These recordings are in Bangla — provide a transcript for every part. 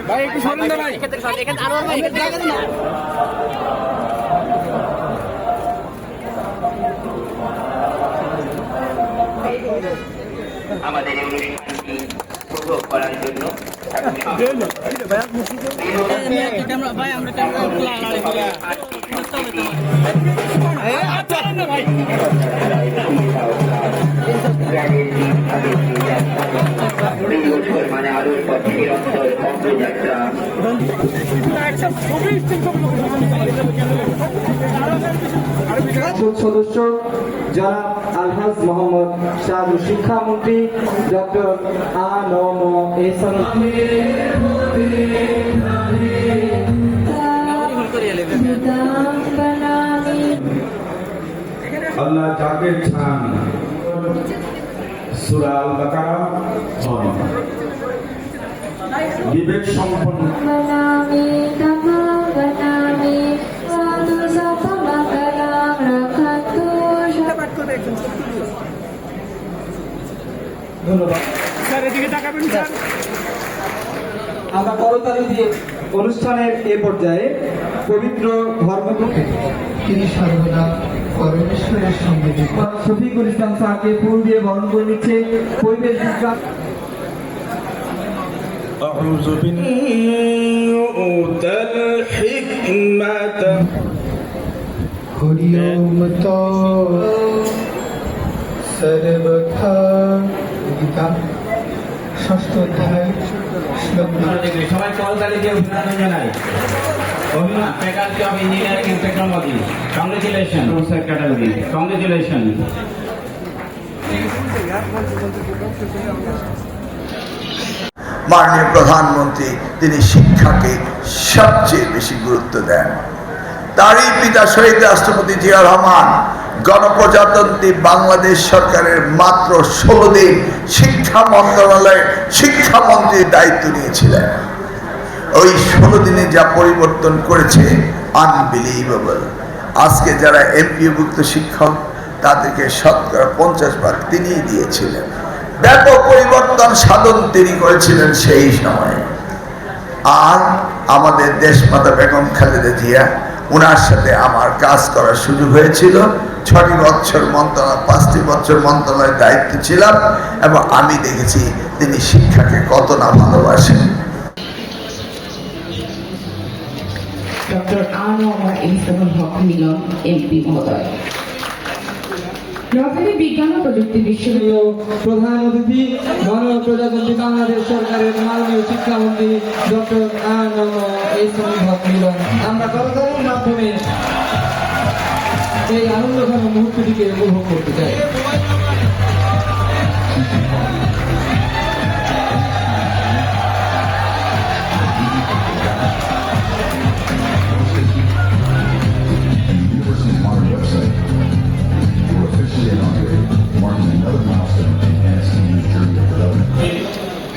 ভাই একটু সরেন না ভাই, আমাদের এই অনুষ্ঠানটি উপভোগ করার জন্য মানে আলোর পথে নিরন্তর অগ্রযাত্রা। সদস্য যারা আলহাজ মোহাম্মদ শাহরুখ, শিক্ষামন্ত্রী ডক্টর আ.ন.ম. এহসান, আল্লাহ যাকে চান সূরা আল বাকারা বিবেক সম্পন্ন ধন্যবাদ স্যার। এদিকে তাকাবেন স্যার। আমরা করতালি দিয়ে অনুষ্ঠানের এ পর্যায়ে পবিত্র ধর্মগ্রন্থে তিনি সর্বদা পরমেশ্বরের সঙ্গে শফিকুল ইসলাম স্যারকে ফুল দিয়ে বরণ করে নিচ্ছে পরিবেশ বিজ্ঞান। أعوذ بالله الحكمة হরিওম তো সর্বথা গীতা ষষ্ঠ অধ্যায় শ্লোক। সবাই করতালি দিয়ে অভিনন্দন জানাই। অভিনন্দন faculty of engineering and technology, congratulation sir category, congratulation. মাননীয় প্রধানমন্ত্রী তিনি শিক্ষাকে সবচেয়ে বেশি গুরুত্ব দেন। তারই পিতা শহীদ রাষ্ট্রপতি জিয়া রহমান গণপ্রজাতন্ত্রী বাংলাদেশ সরকারের মাত্র 16 দিন শিক্ষা মন্ত্রণালয়ের শিক্ষামন্ত্রীর দায়িত্ব নিয়েছিলেন। ওই 16 দিনে যা পরিবর্তন করেছে আনবিলিভেবল। আজকে যারা এমপিওভুক্ত শিক্ষক তাদেরকে শতকরা 50% তিনিই দিয়েছিলেন। ব্যাপক পরিবর্তন সাধন তিনি করেছিলেন সেই সময়ে। আর আমাদের দেশমাতা বেগম খালেদা জিয়া, ওনার সাথে আমার কাজ করার সুযোগ হয়েছিল। 6টি বছর মন্ত্রণালয়, 5টি বছর মন্ত্রণালয়ের দায়িত্ব ছিলাম এবং আমি দেখেছি তিনি শিক্ষাকে কত না ভালোবাসেন। ডক্টর আ.ন.ম. এহসানুল হক মিলন এমপি মহোদয়। রাজধানী বিজ্ঞান ও প্রযুক্তি বিশ্ববিদ্যালয় প্রধান অতিথি গণপ্রজাতন্ত্রী বাংলাদেশ সরকারের মাননীয় শিক্ষামন্ত্রী ডক্টর আ.ন.ম. এহসানুল হক মিলন। আমরা করতালির মাধ্যমে এই আনন্দঘন মুহূর্তটিকে উপভোগ করতে চাই।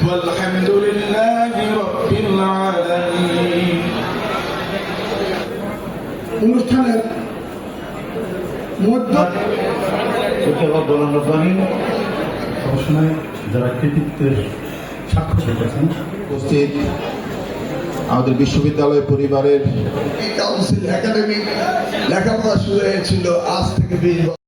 والحمد لله رب العالمين। অনুষ্ঠানের মধ্য সবসময় যারা কৃতিত্বের সাক্ষ্য রেখেছেন উপস্থিত আমাদের বিশ্ববিদ্যালয় পরিবারের কাউন্সিল একাডেমি লেখাপড়া শুরু হয়েছিল আজ থেকে 20 বছর